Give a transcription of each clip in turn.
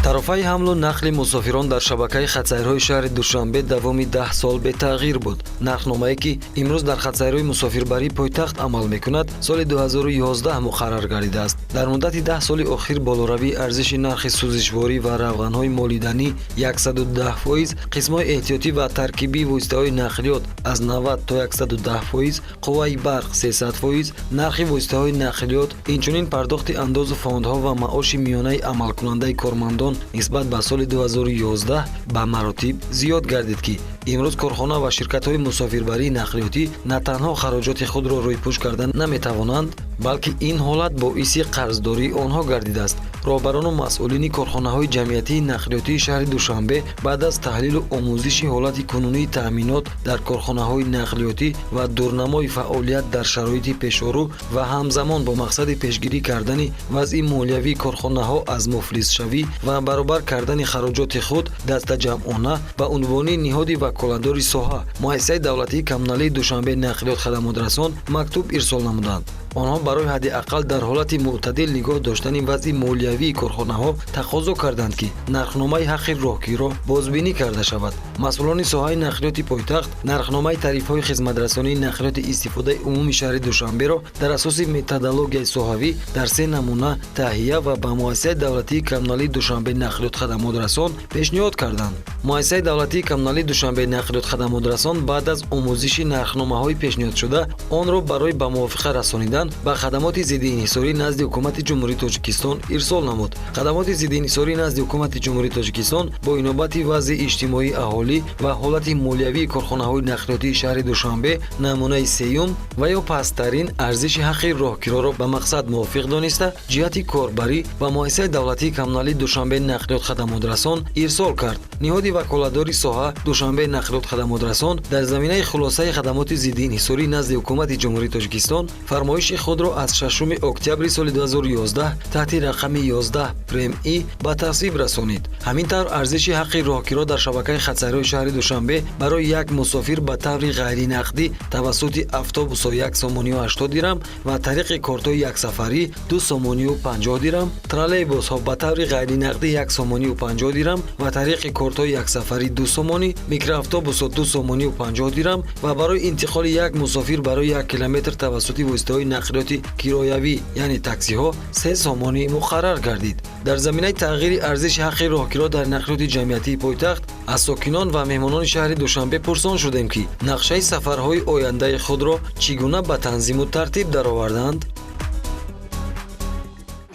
тарофаи ҳамлу нақли мусофирон дар шабакаи хатсайрҳои шаҳри Душанбе давоми 10 сол бетағйир буд. Нархномае ки имрӯз дар хатсайрҳои мусофирбарии пойтахт амал мекунад, соли 2011 муқаррар гардидааст. Дар муддати 10 соли охир болоравии арзиши нархи сӯзишворӣ ва равғанҳои молиданӣ 110%, қисмҳои эҳтиётӣ ва таркибии воситаҳои нақлиёт аз 90 то 110%, қувваи барқ 300%, нархи воситаҳои нақлиёт, инчунин пардохти андозу фондҳо ва маоши миёнаи амалкунандаи кормандон нисбат ба соли 2011 ба маротиб зиёд гардид ки имрӯз корхона ва ширкатҳои мусофирбарии нақлиётӣ на танҳо хароҷоти худро рӯйпӯш карда наметавонанд, балки ин ҳолат боиси қарздории онҳо гардидааст. роҳбарону масъулини корхонаҳои ҷамъиятии нақлиётии шаҳри Душанбе баъд аз таҳлилу омӯзиши ҳолати кунунии таъминот дар корхонаҳои нақлиётӣ ва дурнамои фаъолият дар шароити пешорӯ ва ҳамзамон бо мақсади пешгирӣ кардани вазъи молиявии корхонаҳо аз муфлисшавӣ ва баробар кардани хароҷоти худ дастаҷамъона ба унвони ниҳоди ваколатдори соҳа муассисаи давлатии коммуналии Душанбе нақлиёт хадамотрасон мактуб ирсол намуданд. онҳо барои ҳадди ақал дар ҳолати мӯътадил нигоҳ доштани вазъи молиявии корхонаҳо тақозо карданд ки нархномаи ҳаққи роҳгиро бозбинӣ карда шавад. масъулони соҳаи нақлиёти пойтахт нархномаи тарифҳои хизматрасонии нақлиёти истифодаи умуми шаҳри Душанберо дар асоси методологияи соҳавӣ дар 3 намуна таҳия ва ба муассисаи давлатии коммуналии Душанбе нақлиёт хадамотрасон пешниҳод карданд. муассисаи давлатии коммуналии Душанбе нақлиёт хадамотрасон баъд аз омӯзиши нархномаҳои пешниҳодшуда онро барои ба мувофиқа расонидан ба хадамоти зидди инҳисорӣ назди ҳукумати ҷумҳурии Тоҷикистон ирсол намуд. хадамоти зидди инҳисорӣ назди ҳукумати ҷумҳурии Тоҷикистон бо инобати вазъи иҷтимоии аҳолӣ ва ҳолати молиявии корхонаҳои нақлиётии шаҳри Душанбе намунаи сеюм ва ё пасттарин арзиши ҳаққи роҳгироро ба мақсад мувофиқ дониста ҷиҳати корбарӣ ба муассисаи давлатии коммуналии Душанбе нақлиёт хадамотрасон ирсол кард. ниҳоди ваколатдори соҳа Душанбе нақлиёт хадамотрасон дар заминаи хулосаи хадамоти зидди инҳисорӣ назди ҳукумати ҷумҳурии Тоҷикистон фармоиши худро аз 6 октябри соли 2011 таҳти рақами 11 прем-и ба тасвиб расонид. ҳамин тавр арзиши ҳаққи роҳгиро дар шабакаи хатсайрҳои шаҳри Душанбе барои як мусофир ба таври ғайринақдӣ тавассути автобусҳо 1 сомонию 80 дирам ва тариқи кортҳои яксафарӣ 2 сомонию 50 дирам, троллейбусҳо ба таври ғайринақдӣ 1 сомонию 50 дирам ва тариқи кортҳои яксафарӣ 2 сомонӣ, микроавтобусҳо 2 сомонию 50 дирам ва барои интиқоли як мусофир барои 1 километр тавассути воситаҳои нақлиёти кироявӣ яъне таксиҳо 3 сомонӣ муқаррар гардид. дар заминаи тағйири арзиши ҳаққи роҳгиро дар нақлиёти ҷамъиятии пойтахт аз сокинон ва меҳмонони шаҳри Душанбе пурсон шудем ки нақшаи сафарҳои ояндаи худро чӣ гуна ба танзиму тартиб дароварданд.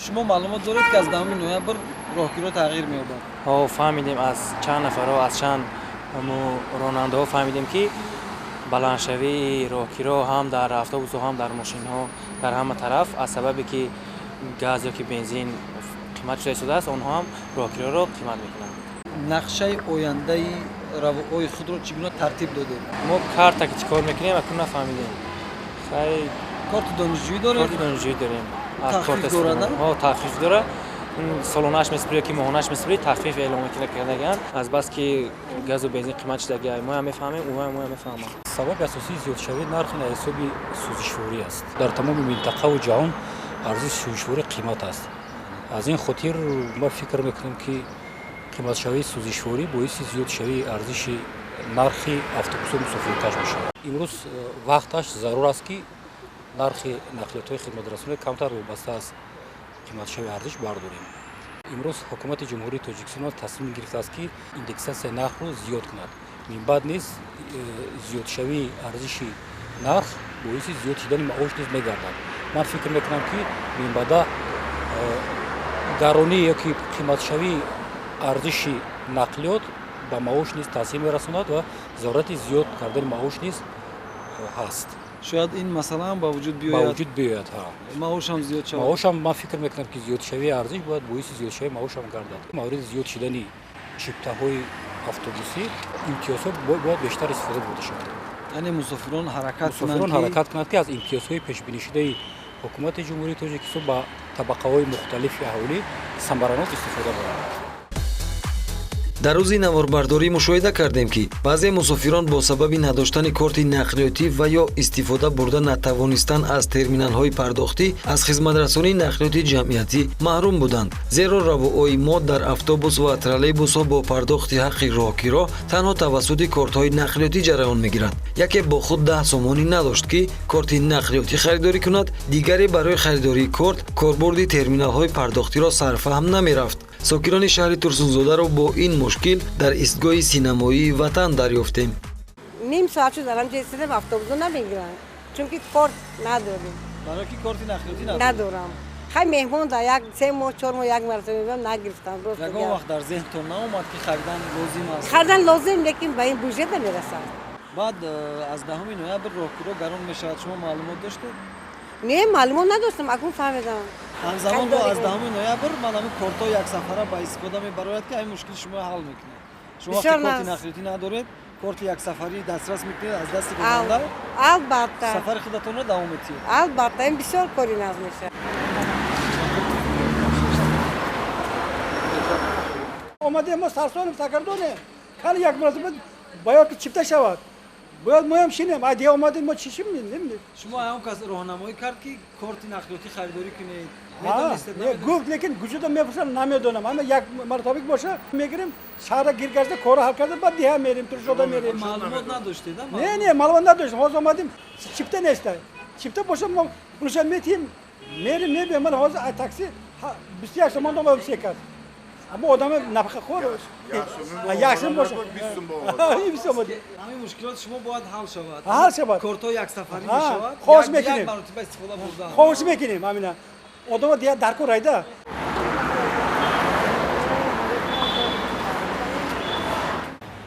шумо маълумот доред ки аз 10 ноябр роҳгиро тағйир меёбад? фаҳмидем аз чанд нафарҳо аз чанд ронандаҳо фаҳмидем ки баландшавии роҳгиро ҳам дар автобусҳо ҳам дар мошинҳо дар ҳама тараф аз сабабе ки газ ёки бензин қимат шуда истодааст, онҳо ҳам роҳгироро қимат мекунанд. нақшаи ояндаи равоҳои худро чӣ гуна тартиб додед? мо карта ки чӣ кор мекунем акун нафаҳмидем. корти донишҷӯӣ доред? корти донишҷӯӣ дорем. тахфиф дорад? тахфиф дора. солонааш меспирӣ ёки моҳонааш меспирӣ тахфиф эълон кардаган аз бас ки газу бензин қимат шудагиа мо ҳам мефаҳмем, ӯ ҳам мефаҳмад. сабаби асосии зиёдшавии нархи на ҳисоби сӯзишворӣ аст. дар тамоми минтақаву ҷаҳон арзиши сӯзишворӣ қимат аст. аз ин хотир мо фикр мекунем ки қиматшавии сӯзишворӣ боиси зиёдшавии арзиши нархи автобусҳои мусофиркаш мешавад. имрӯз вақташ зарур аст ки нархи нақлиётҳои хидматрасонӣ камтар вобаста аз қиматшави арзиш бардорем. имрӯз ҳукумати ҷумҳурии Тоҷикистон тасмим гирифтааст ки индексатсияи нархро зиёд кунад. минбаъд низ зиёдшавии арзиши нарх боиси зиёд шудани маош низ мегардад. ман фикр мекунам ки минбаъда гаронӣ ёки қиматшавии арзиши нақлиёт ба маош низ таъсир мерасонад ва зарурати зиёд кардани маош низ ҳаст. шояд ин масъала ҳам ба вуҷуд ба биёяд. вуҷуд биёяд. маошам зиёд шавад. маошам ман фикр мекунам ки зиёдшавии арзиш бояд боиси зиёдшавии маошам гардад. мавриди зиёд шудани чиптаҳои автобусӣ имтиёзҳо бояд бештар истифода бурда шавад. яъне мусофирон ҳаракат кунанд ки аз имтиёзҳои пешбинишудаи ҳукумати ҷумҳурии Тоҷикистон ба табақаҳои мухталифи аҳолӣ самаранок истифода баранд. дар рӯзи наворбардорӣ мушоҳида кардем ки баъзе мусофирон бо сабаби надоштани корти нақлиётӣ ва ё истифода бурда натавонистан аз терминалҳои пардохтӣ аз хизматрасонии нақлиёти ҷамъиятӣ маҳрум буданд, зеро равои мод дар автобус ва троллейбусҳо бо пардохти ҳаққи роҳгиро танҳо тавассути кортҳои нақлиётӣ ҷараён мегирад. яке бо худ 10 сомонӣ надошт ки корти нақлиётӣ харидорӣ кунад, дигаре барои харидории корт корбурди терминалҳои пардохтиро сарфаҳм намерафт. сокинони шаҳри Турсунзодаро бо ин мушкил дар истгоҳи синамоии Ватан дарёфтем. ним соат шуд дарам ҷесидам автобусо намегиранд, чунки корт надорем. барои ки корти нақлиётӣ надорам. хай меҳмон дар 3 моҳ 4 моҳ як маротиба мебарам, нагирифтам. ягон вақт дар зеҳнтон наомад ки харидан лозим аст? харидан лозим, лекин ба ин бюджет намерасад. баъд аз 10 ноябр роҳгиро гарон мешавад. шумо маълумот доштед? не маълумот надоштам, акнун фаҳмидам. ҳамзамон бо аз 10 ноябр ман ҳамин кортҳо яксафара ба истифода мебарояд ки ҳамин мушкили шумо ҳал мекунад. шумо вақте корти нақлиётӣ надоред, корти яксафарӣ дастрас мекунед аз дасти гузаранда, албатта сафари худатонро давом метиҳед. албатта ин бисёр кори наз мешавад. омадем мо сарсонем сакардонем кали як маротиба бояд ки чипта шавад, бояд моям шинем адия омадем мо чишим немедем. шумо ҳамон кас роҳнамоӣ кард ки корти нақлиётӣ харидорӣ кунед? гуфт лекин гуҷуда мепурсам намедонам. ҳама як маротиба боша мегирем шаҳра гиргашта кора ҳал карда баъд диҳа мерем туршода мерем. маълумот надоштед? не маълумот надоштам. ҳозир омадем чипта неста. чипта боша мо пулша метиҳем мерем мебием. ман ҳозир такси 21 сомон додам секад. аммо одаме нафақахор як сом боша. ҳамин мушкилоти шумо бояд ҳал шавад. ҳал шавад. кортҳо яксафарӣ мешавад. хоҳиш мекунем. як маротиба истифода бурда. хоҳиш мекунем. ҳамина одама дига даркор айда.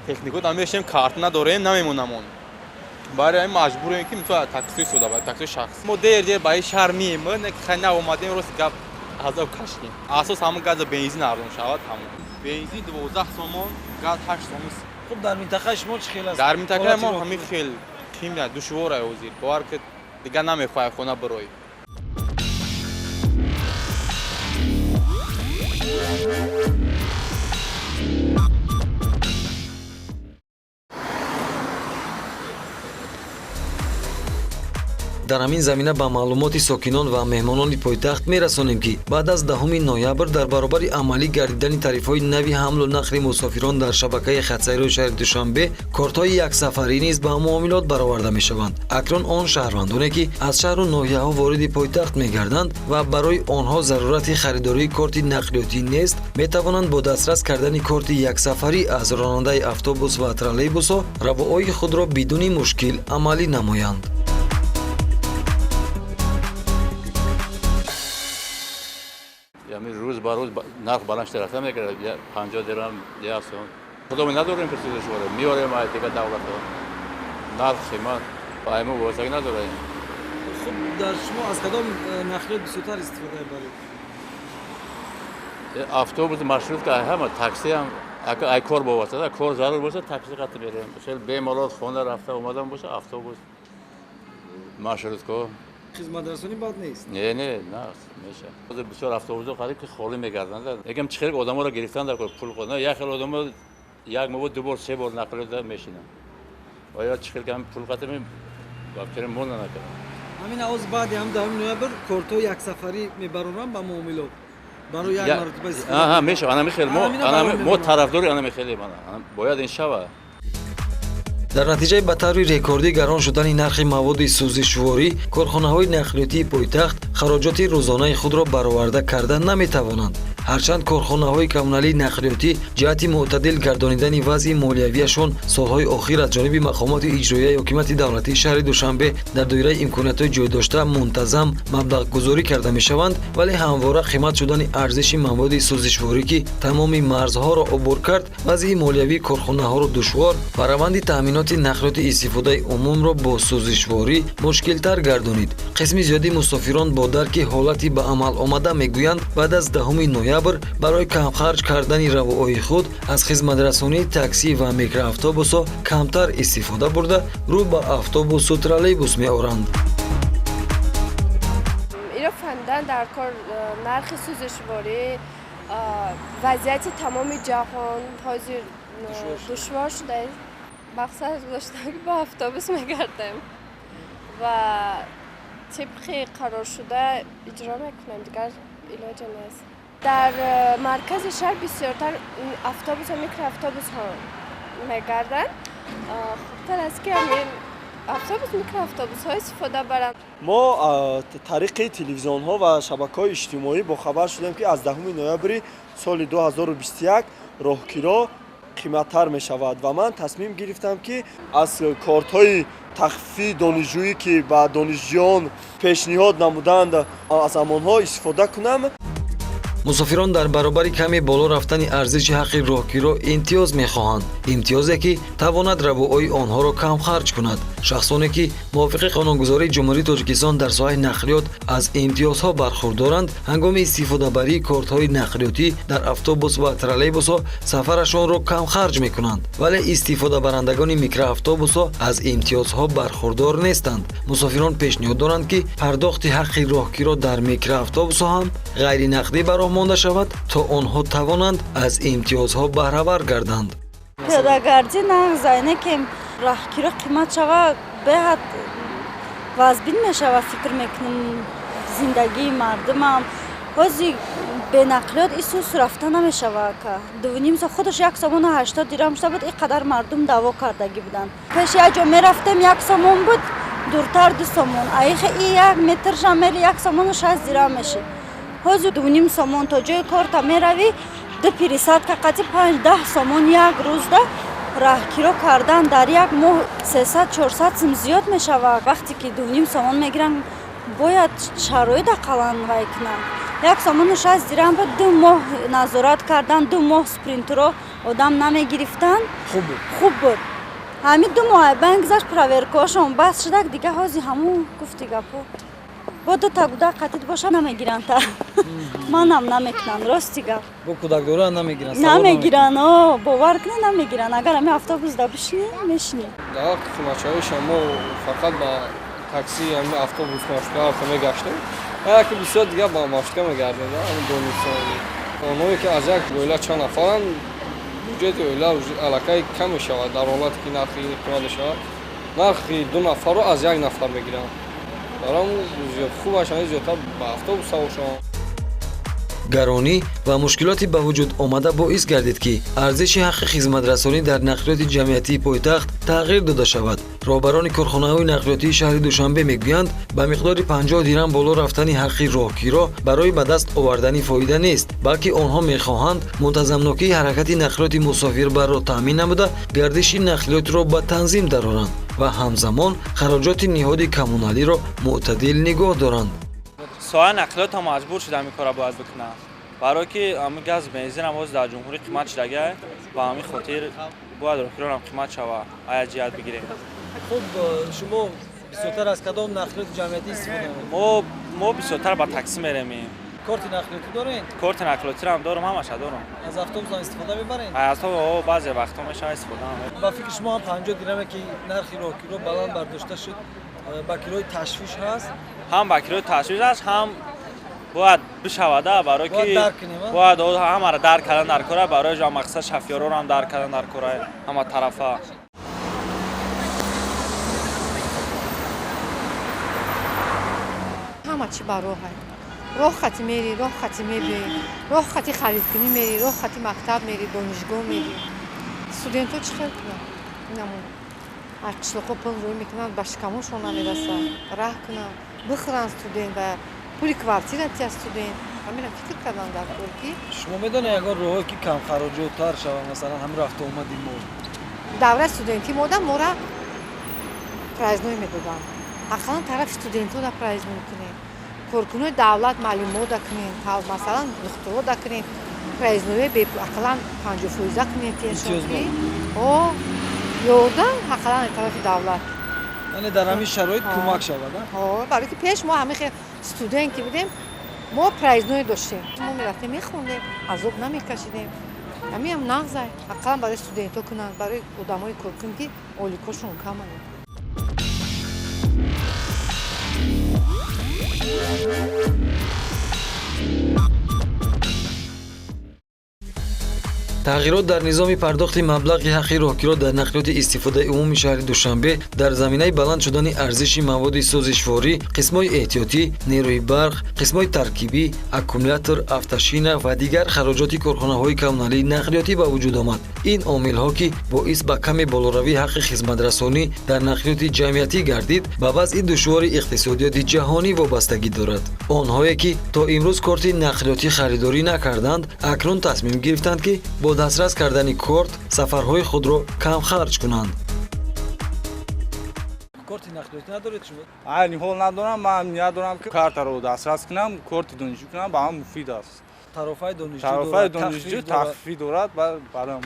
технику намешем карт надорем намемонамон. барои ҳамин маҷбурем ки мисол такси сода ба такси шахс. мо дер ба ин шаҳр меем, хай наомадем рост гап азоб кашидем. асос ҳамон газа бензин арзон шавад ҳамон. бензин 12 сомон, газ 8 сомон. хуб дар минтақаи шумо чӣ хел аст? дар минтақаи мо ҳамин хел химия душвор аст ҳозир. бовар ки дига намехоҳад хона барои. дар ҳамин замина ба маълумоти сокинон ва меҳмонони пойтахт мерасонем ки баъд аз 10 ноябр дар баробари амалӣ гардидани тарифҳои нави ҳамлу нақли мусофирон дар шабакаи хатсайрҳои шаҳри Душанбе кортҳои яксафарӣ низ ба муомилот бароварда мешаванд. акнун он шаҳрвандоне ки аз шаҳру ноҳияҳо вориди пойтахт мегарданд ва барои онҳо зарурати харидории корти нақлиётӣ нест, метавонанд бо дастрас кардани корти яксафарӣ аз ронандаи автобус ва троллейбусҳо равои худро бидуни мушкил амалӣ намоянд. روز با روز نرخ بالانس رفته میگیره 50 درهم 1 سوم خودمون نداریم پرسیدش واره میاریم از دیگه دولت نرخ قیمت پایمو واسه نداره. خب در شما از کدام نقلیات بسیار استفاده می‌برید؟ اتوبوس مارشروت که همه تاکسی هم اگه ای کار باشه کار ضرور باشه تاکسی قطع میریم. مثلا بیمارات خونه رفته اومدن باشه اتوبوس مارشروت کو خدمت رسانی بد نیست. نه میشه. بسیار اتوبوس‌ها خرید که خالی میگردن. یکم چه خیلی آدم‌ها رو گرفتن در پول خونه. یا خیلی آدم‌ها یک ماه دو بار سه بار نقل داده میشینن. و یا چه خیلی کم پول قطع می وقتی مون نکنه. همین از بعد هم 10 نوامبر کورتو یک سفری میبرونن با معاملات. برای یک مرتبه استفاده. میشه. انا میخوام ما طرفداری انا میخوام باید این شود. дар натиҷаи ба таври рекордӣ гарон шудани нархи маводи сӯзишворӣ корхонаҳои нақлиётии пойтахт хароҷоти рӯзонаи худро бароварда карда наметавонанд. ҳарчанд корхонаҳои коммуналии нақлиётӣ ҷиҳати мӯътадил гардонидани вазъи молиявияшон солҳои охир аз ҷониби мақомоти иҷроияи ҳокимияти давлатии шаҳри Душанбе дар доираи имкониятҳои ҷойдошта мунтазам маблағгузорӣ карда мешаванд, вале ҳамвора қимат шудани арзиши маводи сӯзишворӣ ки тамоми марзҳоро обур кард, вазъи молиявии корхонаҳоро душвор ва раванди таъминоти нақлиёти истифодаи умумро бо сӯзишворӣ мушкилтар гардонид. қисми зиёди мусофирон бо дарки ҳолати ба амал омада мегӯянд баъд аз 10 ноябр барои камхарҷ кардани равои худ аз хизматрасонии таксӣ ва микроавтобусҳо камтар истифода бурда рӯ ба автобусу троллейбус меоранд. اینو فهمیدن در کار نرخ سوزشواری وضعیت تمام جهان حاضر دشوار شده. مقصد داشتم که با اتوبوس میگردم و طبق قرار شده اجرا میکنم، دیگر علاج نیست. در مرکز شهر بسیارتر اتوبوس و میکرواتوبوس ها میگردن. خبتر است که همین اتوبوس میکرواتوبوس ها استفاده برن. ما طریق تلویزیون ها و شبکه های اجتماعی با خبر شدیم که از 10 نوامبر سال 2021 راهگیرا قیمت‌تر می شود و من تصمیم گرفتم که از کارت های تخفیف دانشجویی که با دانشجویان پیشنهاد نمودند از آنها استفاده کنم. мусофирон дар баробари каме боло рафтани арзиши ҳаққи роҳгиро имтиёз мехоҳанд, имтиёзе ки тавонад равои онҳоро камхарҷ кунад. шахсоне ки мувофиқи қонунгузории ҷумҳурии Тоҷикистон дар соҳаи нақлиёт аз имтиёзҳо бархурдоранд, ҳангоми истифодабарии кортҳои нақлиётӣ дар автобус ва троллейбусҳо сафарашонро камхарҷ мекунанд, вале истифодабарандагони микроавтобусҳо аз имтиёзҳо бархурдор нестанд. мусофирон пешниҳод доранд ки пардохти ҳаққи роҳгиро дар микроавтобусҳо ҳам ғайринақдӣ ба роҳ монда шавад, то онҳо тавонанд аз имтиёзҳо баҳравар гарданд. пиёдагардӣ нағзайне ки роҳгиро қимат шава беҳад вазбин мешава. фикр мекунем зиндагии мардумам ҳози бенақлиёт исус рафта намешава. 2.5 соат худаш 1 сомону 80 дирҳам шуда буд. ин қадар мардум даъво кардагӣ буданд. пеш як ҷо мерафтем 1 сомон буд, дуртар 2 сомон. аихе и 1 метр шамели 1 сомону 60 дирҳам мешид. ҳозир 2.5 сомон то ҷои корта меравӣ, 2 пересадка қати 5-10 сомон як рӯзда роҳгиро кардан дар як моҳ 300-400 сум зиёд мешавад. вақте ки 2.5 сомон мегиранд бояд шароит ақаллан вай кунанд. 1 сомону 60 дирҳам буд, 2 моҳ назорат кардан, 2 моҳ спринтро одам намегирифтанд. хуб буд. ҳамин 2 моҳ бан гузашт, проверкаҳошон бас шуда, дигар ҳозир ҳамун гуфти гапо бо 2 та кӯдак қатид боша намегиранд. манам намекунам, рости гап. бо кӯдакдора намегиранд. намегиранд, бовар кунед намегиранд. агар ҳами автобусда бишинӣ мешинӣ. дар қиматшавии шамо фақат ба такси ҳами автобус маршрутка ҳарфа мегаштем. яке бисёр дигар ба маршрутка мегардем. ҳами донишҷӯёни онҳое ки аз як оила чанд нафаранд, бюҷети оила аллакай кам мешавад. дар ҳолате ки нархи қимат мешавад, нархи 2 нафарро аз 1 нафар мегиранд. гаронӣ ва мушкилоти ба вуҷуд омада боис гардид ки арзиши ҳаққи хизматрасонӣ дар нақлиёти ҷамъиятии пойтахт тағйир дода шавад. роҳбарони корхонаҳои нақлиётии шаҳри Душанбе мегӯянд, ба миқдори 50 дирҳам боло рафтани ҳаққи роҳгиро барои ба даст овардани фоида нест, балки онҳо мехоҳанд мунтазамнокии ҳаракати нақлиёти мусофирбарро таъмин намуда, гардиши нақлиётро ба танзим дароранд ва ҳамзамон хароҷоти ниҳоди коммуналиро мӯътадил нигоҳ доранд. соҳаи нақлиёт ҳам маҷбур шуда ҳамин кора бояд бикунад, барое ки ҳамин газ бензин ҳам дар ҷумҳурӣ қимат шудагай ва ҳамин хотир бояд роҳгиро ҳам қимат шава. ая ҷиҳат бигирем. хуб, шумо бисёртар аз кадом нақлиёти ҷамъиятӣ истифода мекунед? мо бисёртар ба такси меремем. корти нақлиётӣ доред? корти нақлиётиро ҳам дорам, ҳамаша дорам. аз автобус ҳам истифода мебаред? аз автобус баъзе вақтҳо мешава истифода мебарам. ба фикри шумо ҳам 50 дирҳаме ки нархи роҳгиро баланд бардошта шуд, ба кирои ташвиш ҳаст? ҳам ба кирои ташвиш аст, ҳам бояд бишавада, барое ки бояд ҳамаро дарк кардан дар кора, барои ҷо мақсад шафёрро ҳам дарк кардан дар кора ҳама тарафа. ҳама чӣ ба роҳ аст. роҳ хати мери, роҳ хати мебиёӣ, роҳ хати харидкунӣ мери, роҳ хати мактаб мери, донишгоҳ мери. студентҳо чӣ хел кунанд? инамон аз қишлоқҳо пул рӯй мекунанд, ба шикамоншон намерасад. раҳ кунанд, бихӯранд студент ва пули квартира тия студент. ҳамира фикр кардам дар кор ки шумо медонед ягон роҳе ки камхароҷоттар шавад масалан ҳам рафту омади мо давраи студентӣ мода мора проездной медоданд ақаллан тарафи студентҳо да проездной кунем коркунҳои давлат маълимо да кунем масалан духтуро да кунем проездной ақаллан 50% кунем тиешоки ёрдам ақаллан тарафи давлат яъне дар ҳамин шароит кӯмак шавад барои ки пеш мо ҳамин студент ки будем мо проездной доштем мо мерафтем мехондем азоб намекашидем ҳамиам нағзай ақаллан барои студентҳо кунанд барои одамои коркун ки оликошон каманд тағйирот дар низоми пардохти маблағи ҳаққи роҳгиро дар нақлиёти истифодаи умуми шаҳри Душанбе дар заминаи баланд шудани арзиши маводи созишворӣ, қисмҳои эҳтиётӣ, нерӯи барқ, қисмҳои таркибӣ, аккумулятор, автошина ва дигар хароҷоти корхонаҳои коммуналии нақлиётӣ ба вуҷуд омад. Ин омилҳо ки боис ба каме болоравии ҳаққи хизматрасонӣ дар нақлиёти ҷамъиятӣ гардид, ба вазъи душвори иқтисодиёти ҷаҳонӣ вобастагӣ дорад. Онҳое ки то имрӯз корти нақлиётӣ харидорӣ накарданд, акнун тасмим гирифтанд ки бо дастрас кардани корт сафарҳои худро камхарҷ кунанд. корти нақлиётӣ надоред шумо? айни ҳол надорам. Ман ният дорам ки картаро дастрас кунам, корти донишҷӯ кунам, ба ман муфид аст. тарофаи донишҷӯ тахфиф дорад барам.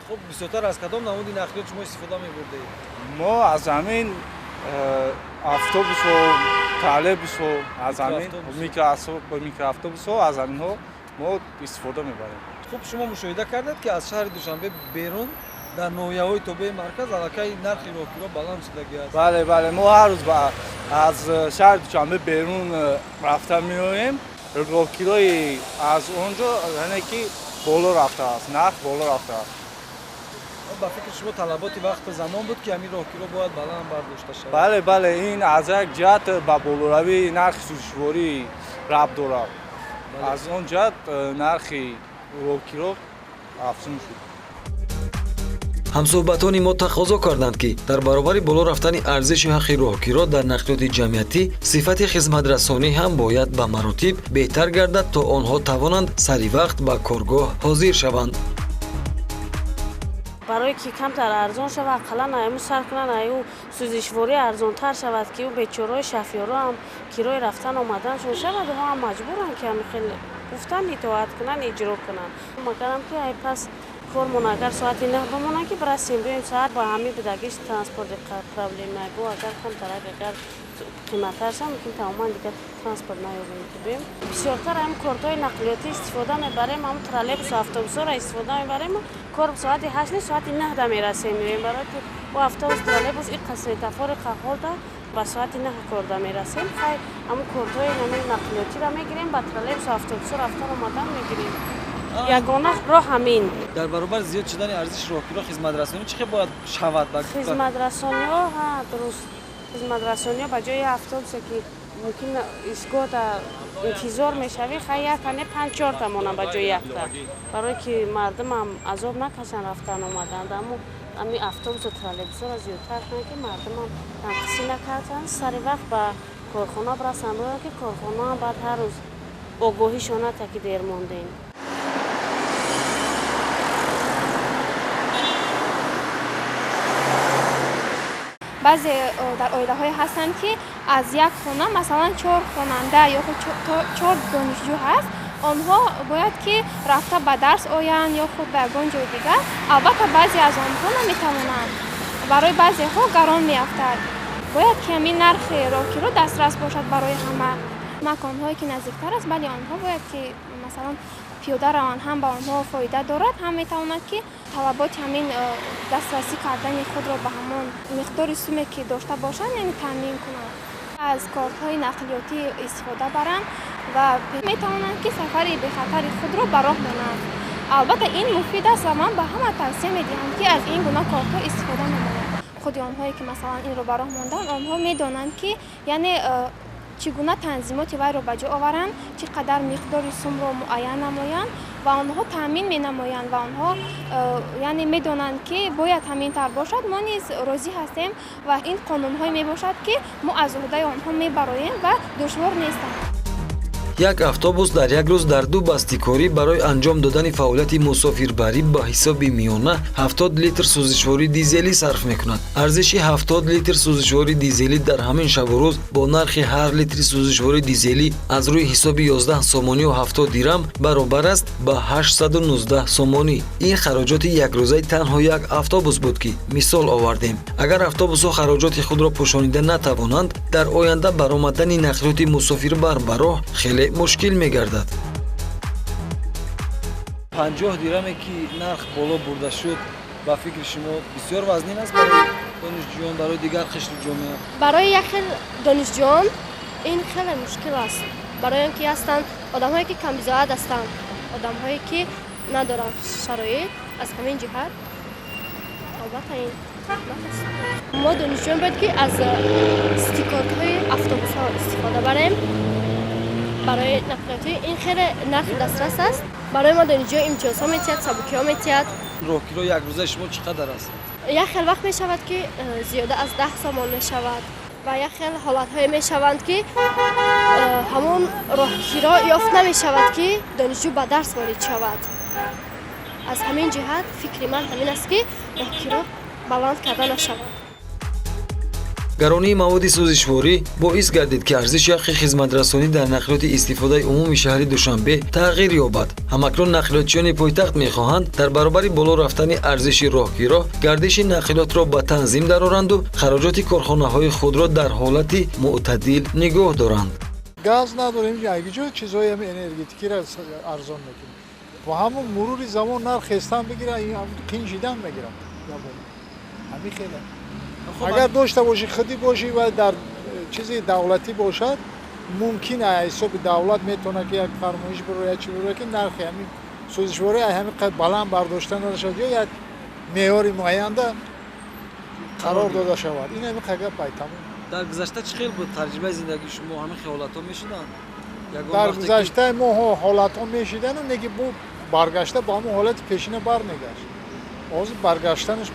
хуб, бисёртар аз кадом намуди нақлиёт шумо истифода мебурдаед? мо аз ҳамин автобусҳо, троллейбусҳо, аз ҳамин микроавтобусҳо, аз ҳаминҳо мо истифода мебарем. хуб, шумо мушоҳида кардед ки аз шаҳри Душанбе берун дар ноҳияҳои тобеи марказ аллакай нархи роҳгиро баланд шудагӣ аст? бале, мо ҳар рӯз аз шаҳри Душанбе берун рафта меоем. роҳгирои аз онҷо яъне ки боло рафтааст, нарх боло рафтааст. ба фикри шумо талаботи вақти замон буд ки ҳамин роҳгиро бояд баланд бардошта шавад? бале, ин аз як ҷиҳат ба болоравии нархи сӯзишворӣ рабт дорад. аз он ҷиҳат нархи роҳгиро афзун шуд. ҳамсӯҳбатони мо тақозо карданд ки дар баробари боло рафтани арзиши ҳаққи роҳгиро дар нақлиёти ҷамъиятӣ сифати хизматрасонӣ ҳам бояд ба маротиб беҳтар гардад, то онҳо тавонанд сари вақт ба коргоҳ ҳозир шаванд. барое ки камтар арзон шавад, ақаллан айму сар кунанд, аю сӯзишворӣ арзонтар шавад ки бечораҳои шафёро ҳам кирои рафтан омаданшон шавад, ҳо ҳам маҷбуранд ки ҳамин хел гуфтан итоат кунанд, иҷро кунанд. магарам ки ай пас кормон агар соати 9 бимонад ки барасем биёем саат ба ҳамин бидагиш транспорти проблем набу агар камтарак агар қиматтар шам мумкин тамоман дигар транспорт наёбем ки биёем. бисёртар ҳам кортҳои нақлиётӣ истифода мебарем, ҳам троллейбусу автобусҳоро истифода мебарем. кор соати 8 соати 9 мерасем миёем, барои ки бо автобус троллейбус ин светофори қаҳолда ба соати 9 корда мерасем. хай ҳам кортҳои ҳамин нақлиётиро мегирем, ба троллейбусу автобусу рафтан омадан мегирем. ягона роҳ ҳамин. дар баробари зиёд шудани арзиши роҳгиро хизматрасонӣ чӣ хел бояд шавад? хизматрасониҳо дуруст, хизматрасониҳо ба ҷои автобусе ки мумкин истгоҳда интизор мешавӣ, хай якане 5-4 та монанд ба ҷои якта, барое ки мардумам азоб накашанд рафтан омаданд. аммо ҳамин автобусу троллейбусро зиёдтар кунанд ки мардумам танқисӣ накарданд, сари вақт ба корхона барасанд, ки корхонаам баъд ҳар рӯз огоҳишонад таки дер мондем. баъзе дар оилаҳое ҳастанд ки аз як хона масалан 4 хонанда ё 4 донишҷӯ ҳаст, онҳо бояд ки рафта ба дарс оянд ё худ ба ягон ҷои дигар. албатта баъзе аз онҳо наметавонанд, барои баъзеҳо гарон меафтад. бояд ки ҳамин нархи роҳгиро дастрас бошад барои ҳама. маконҳое ки наздиктар аст, бале онҳо бояд ки масалан пиёда раванд, ҳам ба онҳо фоида дорад, ҳам метавонад ки талаботи ҳамин дастрасӣ кардани худро ба ҳамон миқдори суме ки дошта бошанд, яъне таъмин кунанд. аз кортҳои нақлиётӣ истифода баранд ва метавонанд ки сафари бехатари худро ба роҳ монанд. албатта ин муфид аст ва ман ба ҳама тавсия медиҳам ки аз ин гуна кортҳо истифода намоянд. худи онҳое ки масалан инро ба роҳ монданд, онҳо медонанд ки яъне чӣ гуна танзимоти вайро ба ҷо оваранд, чӣ қадар миқдори сумро муайян намоянд ва онҳо таъмин менамоянд ва онҳо яъне медонанд ки бояд ҳаминтар бошад. мо низ розӣ ҳастем ва ин қонунҳое мебошад ки мо аз уҳдаи онҳо мебароем ва душвор нестанд. як автобус дар як рӯз дар ду бастикорӣ барои анҷом додани фаъолияти мусофирбарӣ ба ҳисоби миёна 70 литр сӯзишвории дизелӣ сарф мекунад. арзиши 70 литр сӯзишвории дизелӣ дар ҳамин шабу рӯз бо нархи ҳар литри сӯзишвории дизелӣ аз рӯи ҳисоби 11 сомонию 70 дирам баробар аст ба 819 сомонӣ. ин хароҷоти якрӯзаи танҳо як автобус буд ки мисол овардем. агар автобусҳо хароҷоти худро пӯшонида натавонанд, дар оянда баромадани нақлиёти мусофирбар ба роҳ хеле мушкил мегардад. 50 дираме ки нарх боло бурда шуд, ба фикри шумо бисёр вазнин аст барои донишҷӯён, барои дигар қишри ҷомеа? барои як хел донишҷӯён ин хеле мушкил аст, барои он ки ҳастанд одамҳое ки камбизоат ҳастанд, одамҳое ки надоранд шароит. аз ҳамин ҷиҳат албатта ин мо донишҷӯён бояд ки аз стикорҳои автобусҳо истифода барем. барои нақлиёти ин хеле нархи дастрас аст. барои мо донишҷӯ имтиёзҳо метиҳад, сабукиҳо метиҳад. роҳгиро якрӯзаи шумо чӣ қадар аст? як хел вақт мешавад ки зиёда аз 10 сомон мешавад ва як хел ҳолатҳое мешаванд ки ҳамон роҳгиро ёфт намешавад ки донишҷӯ ба дарс ворид шавад. аз ҳамин ҷиҳат фикри ман ҳамин аст ки роҳгиро баланд карда нашавад. гаронии маводи сӯзишворӣ боис гардид ки арзиши ҳаққи хизматрасонӣ дар нақлиёти истифодаи умуми шаҳри Душанбе тағйир ёбад. ҳамакнун нақлиётчиёни пойтахт мехоҳанд дар баробари боло рафтани арзиши роҳгиро гардиши нақлиётро ба танзим дароранду хароҷоти корхонаҳои худро дар ҳолати мӯътадил нигоҳ доранд. газ надорем, якҷо чизҳои энергетикиро арзон мекунем. با همون مرور زمان نرخ خستن بگیره این قین شدن بگیره همین خیلی اگر داشته باشی خودی باشی و در چیزی دولتی باشد ممکنه حساب دولت میتونه که یک فرمایش برای چی برای که نرخ همین سوزشواری همین قد بلند برداشته نشد یا یک معیار معین قرار داده شود این همین قضیه پایتام در گذشته چه خیلی بود تجربه زندگی شما همین خیالات‌ها میشدن در گذشته ما حالات‌ها میشدن و نگی بود برگشته با همون حالت پیشینه برنگشت. از برگشتنش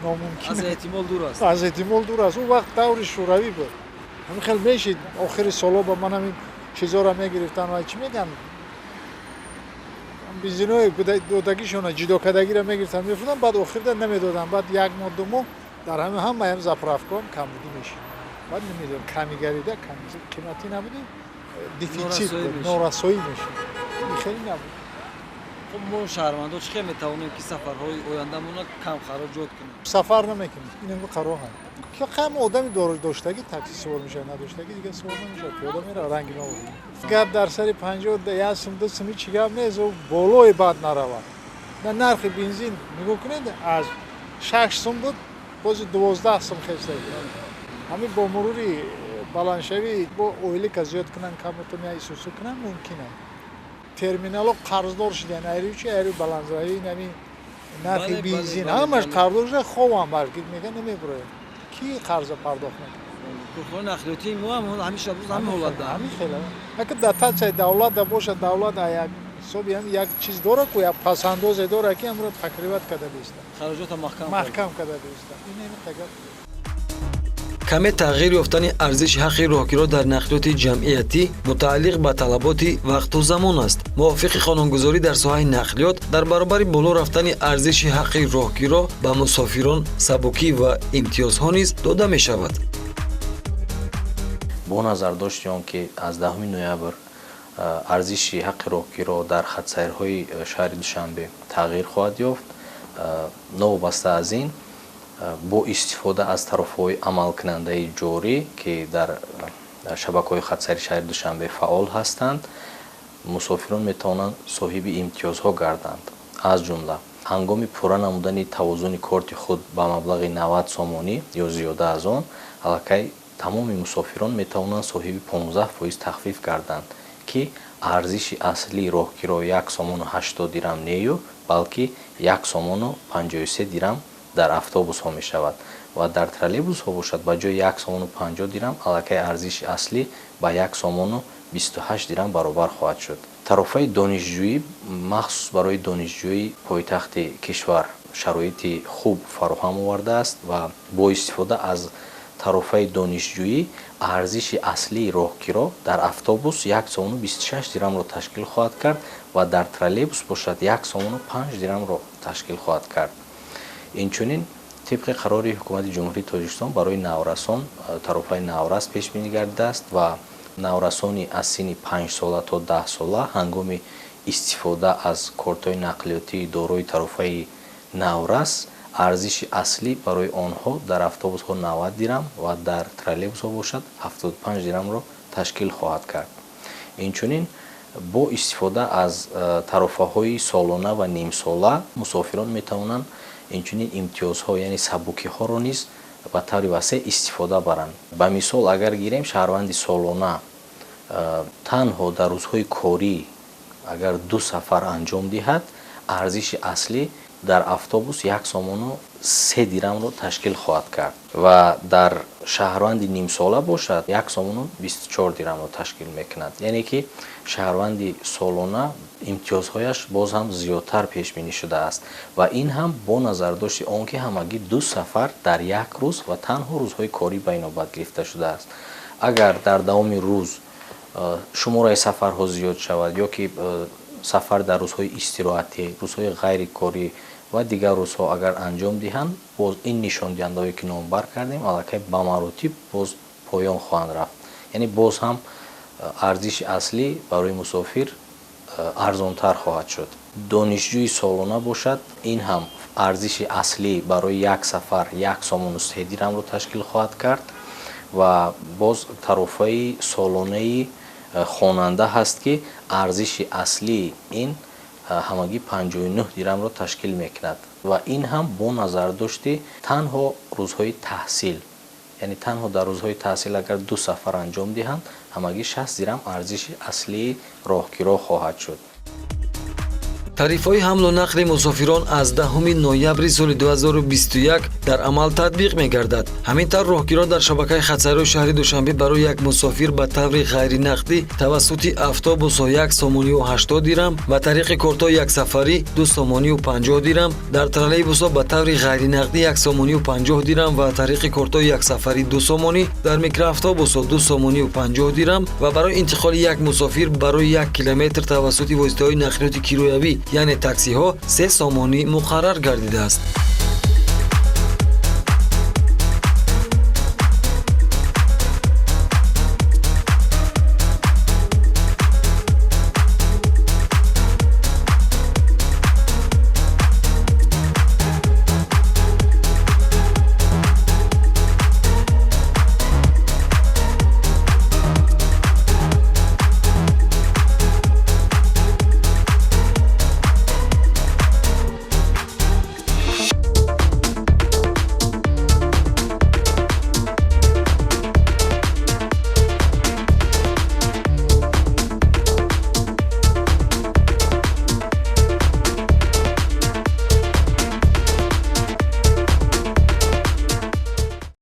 ناممکن. از احتمال دور است. از احتمال دور است. اون وقت دور شوروی بود. همین خیلی میشید آخر سالا با من همین چیزا را میگرفتن و چی میگن؟ بنزینای دودگیشون جدا کردگی را میگرفتن میفروختن بعد آخر در نمیدادن بعد یک ماه دو ماه در همه زاپرافکان کمبودی میشه. بعد نمیدونم کمیگری ده قیمتی نبودی. دیفیتیت نورسایی میشه. خیلی نبود. خب ما شهروندان چه میتوانیم که سفرهای آیندهمون کم خراجات کنیم؟ سفر نمیکنیم. این قرار هست. که کم آدمی داشتگی تاکسی سوار میشه نداشتگی دیگه سوار نمیشه. پیاده میره رنگ نمیشه. گپ در سر 50 یا سم دو سمی چیگاب نیست و بالای بعد نرواد. نه نرخ بنزین نگاه کنید از 6 سم بود باز 12 سم خسته. همین با مروری баландшавӣ бо оили ка зиёд кунанд камутон я исусу кунанд мумкин аст терминалҳо қарздор шудан айричи айри баландшавӣ нами нархи бензин ҳамаш қарздор шуда ховам барки меган намебурояд ки қарза пардохт мекунад корхонаи нақлиётии мо ҳам ҳамеша рӯз ҳамин ҳолат дорад ҳамин хела ака дотатсияи давлата бошад давлат як ҳисоби ҳам як чиз дора ку як пасандозе дора ки ҳамро тақриват када биста хароҷота маҳкам када биста ин ҳамин тага کمی تغییر یافتن ارزش حق راهگیرا در نقلیات جمعیتی متعلق به طلبات وقت و زمان است. موافق قانونگذاری در ساحه نقلیات در برابر بالا رفتن ارزش حق راهگیرا به مسافران سبکی و امتیازها نیز داده می شود. با نظر داشتیم که از 10 نوامبر ارزش حق راهگیرا در خط‌سیرهای شهر دوشنبه تغییر خواهد یافت. نوبسته از این با استفاده از طرف‌های عملکننده جاری که در شبکه‌های خط‌سیری شهر دوشنبه فعال هستند مسافران میتوانند صاحب امتیازها گردند از جمله هنگام پورا نمودن توازن کارت خود با مبلغ 90 سومانی یا زیاده از آن الکی تمام مسافران میتوانند صاحب 15% تخفیف گردند که ارزش اصلی راهگیرا 1 سومان و 80 درم نیو بلکه 1 سومان و 53 درم در افтобус ها می شود و در ترولبوس ها باشد با جای 1 سومان و 50 درم الکی ارزش اصلی با 1 سومان و 28 درم برابر خواهد شد. طرفای دانشجویی مخصوص برای دانشجویی پایتخت کشور شرایط خوب فراهم آورده است و با استفاده از тарофаи донишҷӯӣ арзиши аслии роҳгиро дар автобус 1 сомону 26 дирҳамро ташкил хоҳад кард ва дар троллейбус бошад 1 сомону 5 дирҳамро ташкил хоҳад кард. Инчунин тибқи қарори ҳукумати ҷумҳурии Тоҷикистон барои наврасон тарофаи наврас пешбинӣ гардидааст ва наврасони аз синни 5 сола то 10 сола ҳангоми истифода аз кортҳои нақлиётии дорои тарофаи наврас арзиши аслӣ барои онҳо дар автобусҳо 90 дирҳам ва дар троллейбусҳо бошад 75 дирҳамро ташкил хоҳад кард. Инчунин бо истифода аз тарофаҳои солона ва нимсола мусофирон метавонанд инчунин имтиёзҳо яъне сабукиҳоро низ ба таври васеъ истифода баранд. Ба мисол агар гирем шаҳрванди солона танҳо дар рӯзҳои корӣ агар 2 сафар анҷом диҳад арзиши аслӣ дар автобус 1 сомону 3 дирҳамро ташкил хоҳад кард ва дар шаҳрванди нимсола бошад 1 сомону 24 дирҳамро ташкил мекунад. Яъне ки шаҳрванди солона имтиёзҳояш боз ҳам зиёдтар пешбинӣ шудааст ва ин ҳам бо назардошти он ки ҳамагӣ 2 сафар дар 1 рӯз ва танҳо рӯзҳои корӣ ба инобат гирифта шудааст. Агар дар давоми рӯз шумораи сафарҳо зиёд шавад ё ки сафар дар рӯзҳои истироҳатӣ, рӯзҳои ғайрикорӣ ва дигар рӯзҳо агар анҷом диҳанд, боз ин нишондиҳандаҳое ки номбар кардем аллакай ба маротиб боз поён хоҳанд рафт. Яъне боз ҳам арзиши аслӣ барои мусофир арзонтар хоҳад шуд. Донишҷӯи солона бошад, ин ҳам арзиши аслӣ барои 1 сафар 1 сомону 3 дирҳамро ташкил хоҳад кард ва боз тарофаи солонаи хонанда ҳаст ки арзиши аслии ин ҳамагӣ 59 дирҳамро ташкил мекунад ва ин ҳам бо назардошти танҳо рӯзҳои таҳсил, яъне танҳо дар рӯзҳои таҳсил агар 2 сафар анҷом диҳанд ҳамагӣ 60 дирҳам арзиши аслии роҳгиро хоҳад шуд. тарифҳои ҳамлу нақли мусофирон аз 10 ноябри соли 2021 дар амал татбиқ мегардад. Ҳамин тавр роҳгиро дар шабакаи хатсайрҳои шаҳри Душанбе барои як мусофир ба таври ғайринақдӣ тавассути автобусҳо 1 сомонию 80 дирҳам, ба тариқи кортҳои яксафарӣ 2 сомонию 50 дирҳам, дар троллейбусҳо ба таври ғайринақдӣ 1 сомонию 50 дирҳам ва тариқи кортҳои яксафарӣ 2 сомонӣ, дар микроавтобусҳо 2 сомонию 50 дирҳам ва барои интиқоли як мусофир барои 1 километр тавассути воситаҳои нақлиёти кироявӣ яъне таксиҳо 3 сомонӣ муқаррар гардидааст.